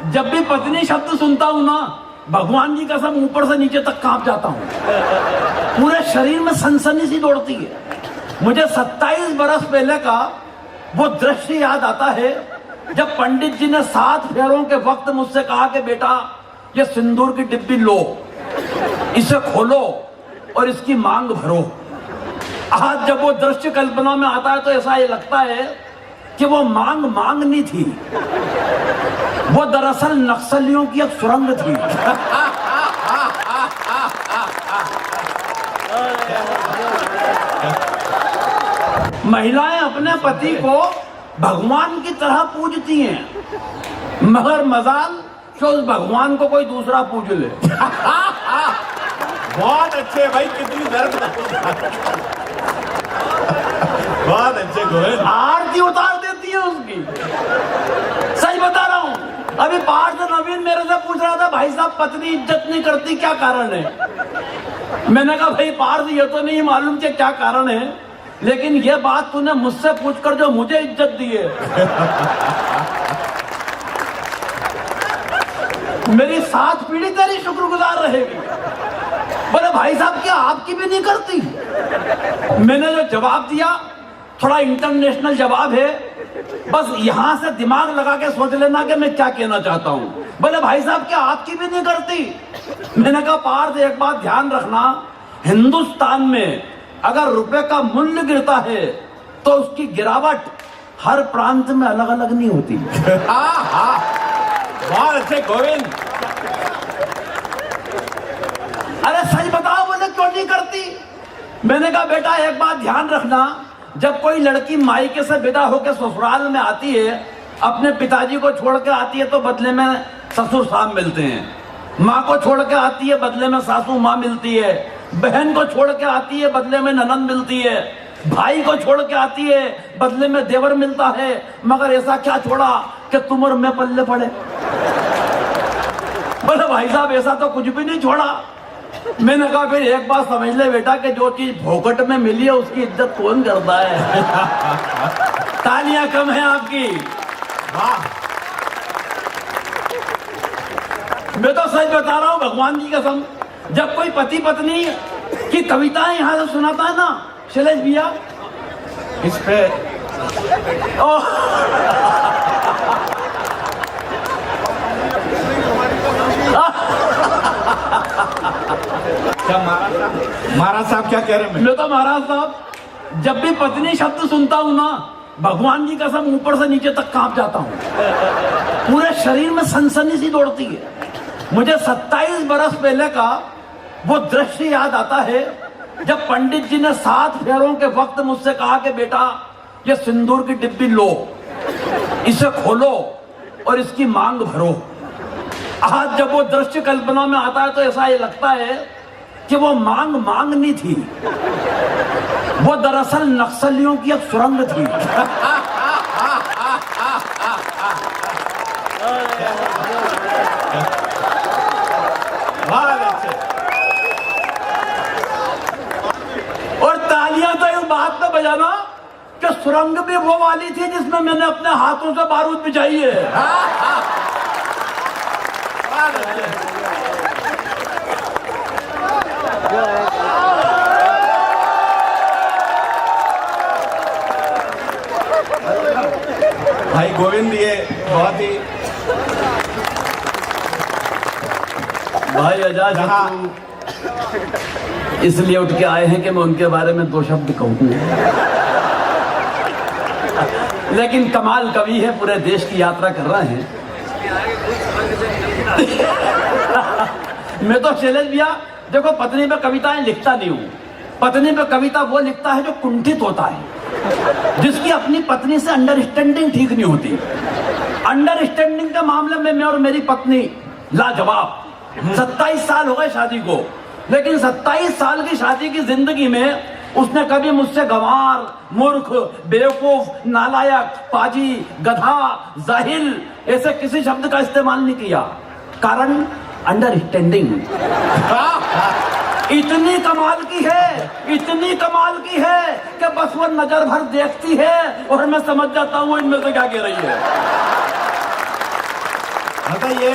जब भी पत्नी शब्द सुनता हूं ना, भगवान की कसम ऊपर से नीचे तक कांप जाता हूं। पूरे शरीर में सनसनी सी दौड़ती है। मुझे 27 बरस पहले का वो दृश्य याद आता है जब पंडित जी ने 7 फेरों के वक्त मुझसे कहा कि बेटा ये सिंदूर की डिब्बी लो, इसे खोलो और इसकी मांग भरो। आज जब वो दृश्य कल्पना में आता है तो ऐसा ये लगता है कि वो मांग नहीं थी, वो दरअसल नक्सलियों की एक सुरंग थी। महिलाएं अपने पति को भगवान की तरह पूजती हैं, मगर मजाल कि उस भगवान को कोई दूसरा पूज ले। बहुत अच्छे भाई, कितनी दर्द। बहुत अच्छे गोविंद। आरती उतार देती है उसकी। सच बता रहा हूं, अभी पार्थ नवीन मेरे से पूछ रहा था, भाई साहब पत्नी इज्जत नहीं करती, क्या कारण है? मैंने कहा भाई पार्थ ये तो नहीं मालूम कि क्या कारण है, लेकिन ये बात तूने मुझसे पूछकर जो मुझे इज्जत दी है, मेरी 7 पीढ़ी तेरी शुक्रगुजार रहेगी। बोले भाई साहब क्या आपकी भी नहीं करती? मैंने जो जवाब दिया थोड़ा इंटरनेशनल जवाब है, बस यहां से दिमाग लगा के सोच लेना कि मैं क्या कहना चाहता हूं। बोले भाई साहब क्या आपकी भी नहीं करती? मैंने कहा पार्थ एक बात ध्यान रखना, हिंदुस्तान में अगर रुपए का मूल्य गिरता है तो उसकी गिरावट हर प्रांत में अलग अलग नहीं होती। बहुत अच्छे गोविंद। अरे सच बताओ, बोले क्यों नहीं करती? मैंने कहा बेटा एक बात ध्यान रखना, जब कोई लड़की मायके से विदा होकर ससुराल में आती है, अपने पिताजी को छोड़ के आती है तो बदले में ससुर साहब मिलते हैं। माँ को छोड़ के आती है, बदले में सासू माँ मिलती है। बहन को छोड़ के आती है, बदले में ननंद मिलती है। भाई को छोड़ के आती है, बदले में देवर मिलता है। मगर ऐसा क्या छोड़ा कि तुम और मैं पल्ले पड़े? बोले भाई साहब ऐसा तो कुछ भी नहीं छोड़ा। मैंने कहा फिर एक बात समझ ले बेटा कि जो चीज भोकट में मिली है उसकी इज्जत कौन करता है? तालियां कम है आपकी। वाह। मैं तो सच बता रहा हूं भगवान की कसम, जब कोई पति पत्नी की कविताएं यहां से सुनाता है ना शैलेश भैया, इस पे क्या महाराज साहब क्या कह रहे हैं? मैं तो महाराज साहब जब भी पत्नी शब्द सुनता हूं ना, भगवान की कसम ऊपर से नीचे तक कांप जाता हूं। पूरे शरीर में सनसनी सी दौड़ती है। मुझे 27 बरस पहले का वो दृश्य याद आता है जब पंडित जी ने 7 फेरों के वक्त मुझसे कहा कि बेटा ये सिंदूर की डिब्बी लो, इसे खोलो और इसकी मांग भरो। आज जब वो दृश्य कल्पना में आता है तो ऐसा ये लगता है कि वो मांग नहीं थी, वो दरअसल नक्सलियों की एक सुरंग थी। और तालियां तो इस बात पे बजाना कि सुरंग भी वो वाली थी जिसमें मैंने अपने हाथों से बारूद बिछाई है। भाई गोविंद ये बहुत ही भाई आजाद इसलिए उठ के आए हैं कि मैं उनके बारे में 2 शब्द कहूं। लेकिन कमाल कवि है, पूरे देश की यात्रा कर रहे हैं। मैं तो शैलेश भैया देखो पत्नी पे कविताएं लिखता नहीं हूं। पत्नी पे कविता वो लिखता है जो कुंठित होता है, जिसकी अपनी पत्नी से अंडरस्टैंडिंग ठीक नहीं होती। अंडरस्टैंडिंग के मामले में मैं और मेरी पत्नी लाजवाब। 27 साल हो गए शादी को, लेकिन 27 साल की शादी की जिंदगी में उसने कभी मुझसे गंवार, मूर्ख, बेवकूफ, नालायक, पाजी, गधा, जाहिल ऐसे किसी शब्द का इस्तेमाल नहीं किया। कारण अंडरस्टैंडिंग इतनी कमाल की है, इतनी कमाल की है कि बस वो नजर भर देखती है और मैं समझ जाता हूं इनमें से क्या कह रही है। मतलब ये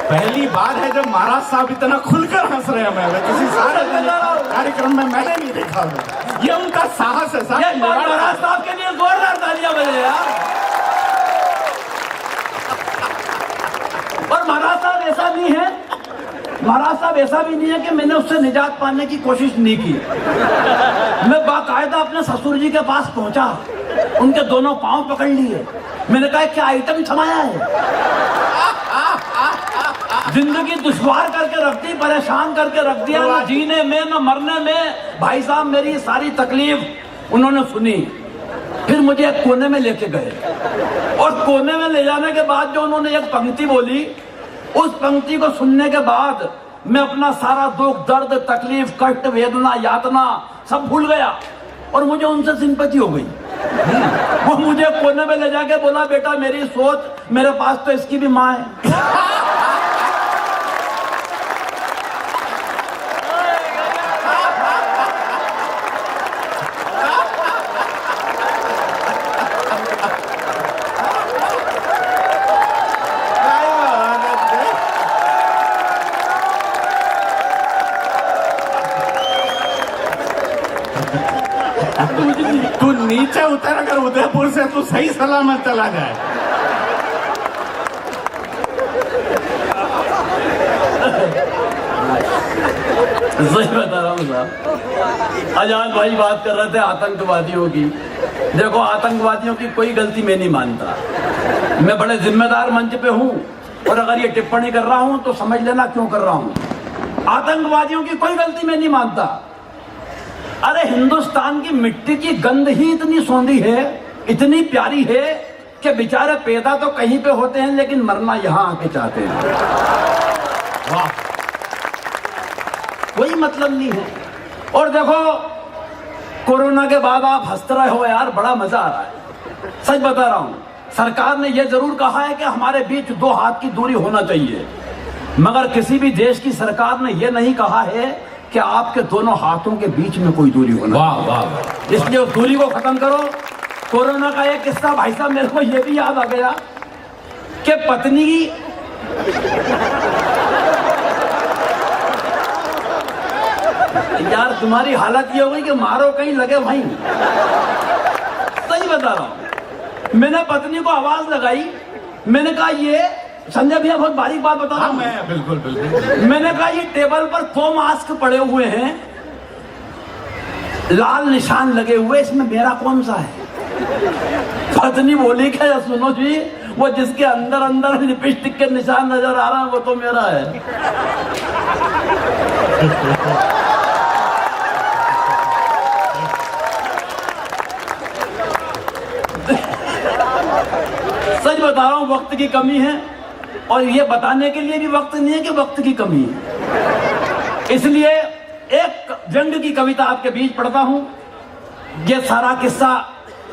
पहली बार है जब महाराज साहब इतना खुलकर हंस रहे हैं। मैं किसी सारे कार्यक्रम में मैंने नहीं देखा होगा। ये उनका साहस है साहब। महाराज साहब के लिए जोरदार तालियां बजे यार। और महाराज साहब ऐसा नहीं है, महाराज साहब ऐसा भी नहीं है कि मैंने उससे निजात पाने की कोशिश नहीं की। मैं बाकायदा अपने ससुर जी के पास पहुंचा, उनके दोनों पांव पकड़ लिए। मैंने कहा क्या आइटम थमाया है, जिंदगी दुश्वार करके रख दी, परेशान करके रख दिया, ना जीने में ना मरने में। भाई साहब मेरी सारी तकलीफ उन्होंने सुनी, फिर मुझे एक कोने में लेके गए और कोने में ले जाने के बाद जो उन्होंने एक पंक्ति बोली, उस पंक्ति को सुनने के बाद मैं अपना सारा दुख दर्द तकलीफ कष्ट वेदना यातना सब भूल गया और मुझे उनसे सिंपैथी हो गई। वो मुझे कोने में ले जाके बोला बेटा मेरी सोच, मेरे पास तो इसकी भी माँ है। तू नीचे उतर, अगर उदयपुर से तू सही सलामत चला जाए। सही बता रहा हूँ साहब। आजाद भाई बात कर रहे थे आतंकवादियों की। देखो आतंकवादियों की कोई गलती मैं नहीं मानता, मैं बड़े जिम्मेदार मंच पे हूँ और अगर ये टिप्पणी कर रहा हूँ तो समझ लेना क्यों कर रहा हूँ। आतंकवादियों की कोई गलती मैं नहीं मानता। अरे हिंदुस्तान की मिट्टी की गंध ही इतनी सौंधी है, इतनी प्यारी है कि बेचारे पैदा तो कहीं पे होते हैं लेकिन मरना यहां आके चाहते हैं। वाह, कोई मतलब नहीं है। और देखो कोरोना के बाद आप हंस रहे हो यार, बड़ा मजा आ रहा है। सच बता रहा हूं, सरकार ने यह जरूर कहा है कि हमारे बीच 2 हाथ की दूरी होना चाहिए, मगर किसी भी देश की सरकार ने यह नहीं कहा है कि आपके दोनों हाथों के बीच में कोई दूरी होना। वाह वाह। इसलिए उस दूरी को खत्म करो। कोरोना का एक किस्सा भाई साहब मेरे को यह भी याद आ गया कि पत्नी यार तुम्हारी हालत ये हो गई कि मारो कहीं लगे वहीं। सही बता रहा हूं, मैंने पत्नी को आवाज लगाई, मैंने कहा ये संजय भैया बहुत बारीक बात बता रहा हूं। मैं बिल्कुल बिल्कुल। मैंने कहा ये टेबल पर 2 मास्क पड़े हुए हैं, लाल निशान लगे हुए, इसमें मेरा कौन सा है? पत्नी बोली क्या सुनो जी, वो जिसके अंदर अंदर लिपस्टिक के निशान नजर आ रहा है वो तो मेरा है। सच बता रहा हूं, वक्त की कमी है और ये बताने के लिए भी वक्त नहीं है कि वक्त की कमी है। इसलिए एक व्यंग की कविता आपके बीच पढ़ता हूं। ये सारा किस्सा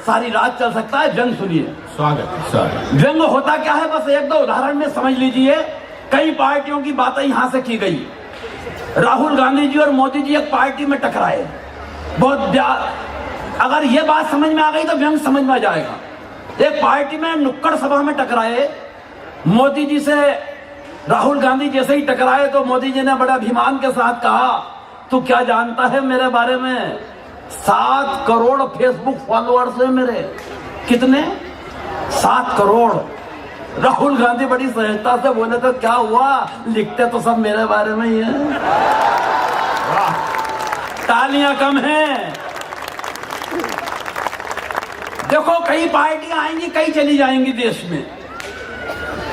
सारी रात चल सकता है, व्यंग सुनिए। स्वागत। व्यंग होता क्या है, बस 1-2 उदाहरण में समझ लीजिए। कई पार्टियों की बातें यहां से की गई। राहुल गांधी जी और मोदी जी एक पार्टी में टकराए, बहुत अगर ये बात समझ में आ गई तो व्यंग समझ में आ जाएगा। एक पार्टी में नुक्कड़ सभा में टकराए, मोदी जी से राहुल गांधी जैसे ही टकराए तो मोदी जी ने बड़े अभिमान के साथ कहा, तू क्या जानता है मेरे बारे में? 7 करोड़ फेसबुक फॉलोअर्स है मेरे। कितने? 7 करोड़। राहुल गांधी बड़ी सहजता से बोले तो क्या हुआ, लिखते तो सब मेरे बारे में ही है। तालियां कम हैं। देखो कई पार्टियां आएंगी, कई चली जाएंगी देश में।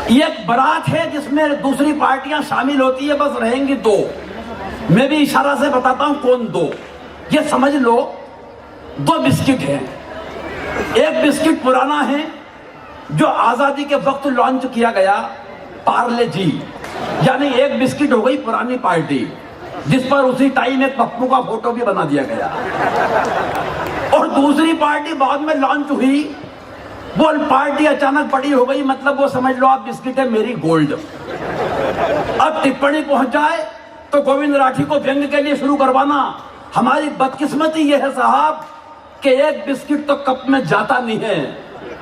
ये एक बारात है जिसमें दूसरी पार्टियां शामिल होती है, बस रहेंगी 2। मैं भी इशारा से बताता हूं कौन 2। ये समझ लो 2 बिस्किट हैं। एक बिस्किट पुराना है जो आजादी के वक्त लॉन्च किया गया, पार्ले जी, यानी एक बिस्किट हो गई पुरानी पार्टी, जिस पर उसी टाइम एक पप्पू का फोटो भी बना दिया गया। और दूसरी पार्टी बाद में लॉन्च हुई, वो पार्टी अचानक बड़ी हो गई, मतलब वो समझ लो आप बिस्किट है मेरी गोल्ड। अब टिप्पणी पहुंच जाए तो गोविंद राठी को व्यंग के लिए शुरू करवाना। हमारी बदकिस्मती यह है साहब कि एक बिस्किट तो कप में जाता नहीं है,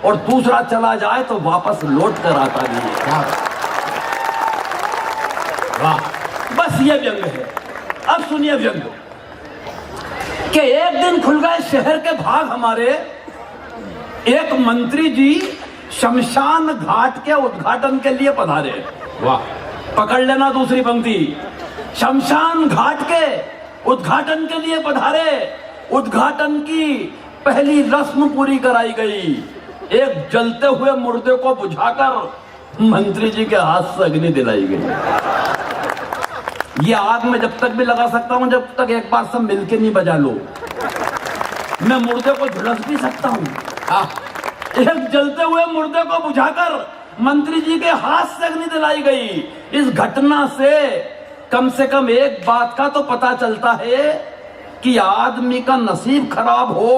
और दूसरा चला जाए तो वापस लौट कर आता नहीं है। क्या? वाह। बस ये व्यंग है। अब सुनिए व्यंग कि एक दिन खुल गए शहर के भाग हमारे, एक मंत्री जी शमशान घाट के उद्घाटन के लिए पधारे। वाह। पकड़ लेना दूसरी पंक्ति, शमशान घाट के उद्घाटन के लिए पधारे। उद्घाटन की पहली रस्म पूरी कराई गई। एक जलते हुए मुर्दे को बुझाकर मंत्री जी के हाथ से अग्नि दिलाई गई। ये आग मैं जब तक भी लगा सकता हूं जब तक एक बार सब मिलके नहीं बजा लो। मैं मुर्दे को झुलस भी सकता हूं। एक जलते हुए मुर्दे को बुझाकर मंत्री जी के हाथ से अग्नि दिलाई गई। इस घटना से कम एक बात का तो पता चलता है कि आदमी का नसीब खराब हो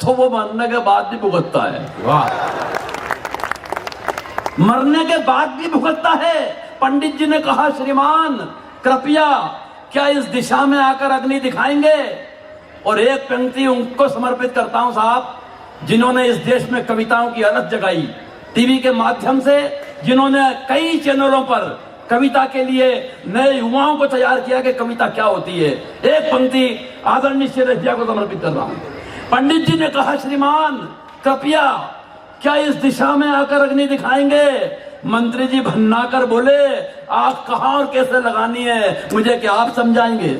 तो वो मरने के बाद भी भुगतता है। वाह। मरने के बाद भी भुगतता है। पंडित जी ने कहा, श्रीमान कृपया क्या इस दिशा में आकर अग्नि दिखाएंगे? और एक पंक्ति उनको समर्पित करता हूं साहब, जिन्होंने इस देश में कविताओं की अलख जगाई, टीवी के माध्यम से जिन्होंने कई चैनलों पर कविता के लिए नए युवाओं को तैयार किया कि कविता क्या होती है। एक पंक्ति आदरणीय श्री रजिया को समर्पित कर रहा हूं। पंडित जी ने कहा, श्रीमान कृपया क्या इस दिशा में आकर अग्नि दिखाएंगे? मंत्री जी भन्ना कर बोले, आग कहां और कैसे लगानी है मुझे क्या आप समझाएंगे?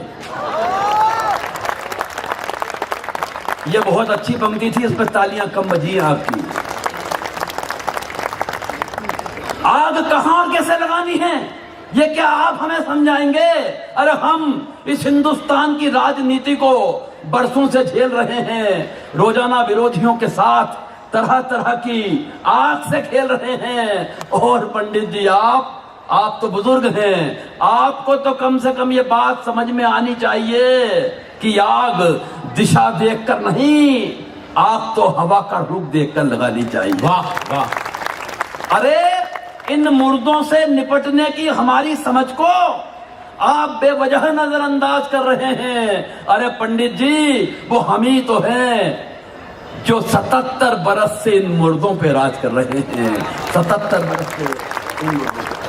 ये बहुत अच्छी पंक्ति थी, इस पर तालियां कम बजी आपकी। आग कहां और कैसे लगानी है ये क्या आप हमें समझाएंगे? अरे हम इस हिंदुस्तान की राजनीति को बरसों से झेल रहे हैं। रोजाना विरोधियों के साथ तरह तरह की आग से खेल रहे हैं। और पंडित जी आप तो बुजुर्ग हैं, आपको तो कम से कम ये बात समझ में आनी चाहिए कि आग दिशा देखकर नहीं, आग तो हवा का रुख देखकर लगानी चाहिए। वाह वाह। अरे इन मुर्दों से निपटने की हमारी समझ को आप बेवजह नजरअंदाज कर रहे हैं। अरे पंडित जी, वो हम ही तो हैं जो 77 बरस से इन मुर्दों पे राज कर रहे हैं। 77 बरस से इन मुर्दों पे।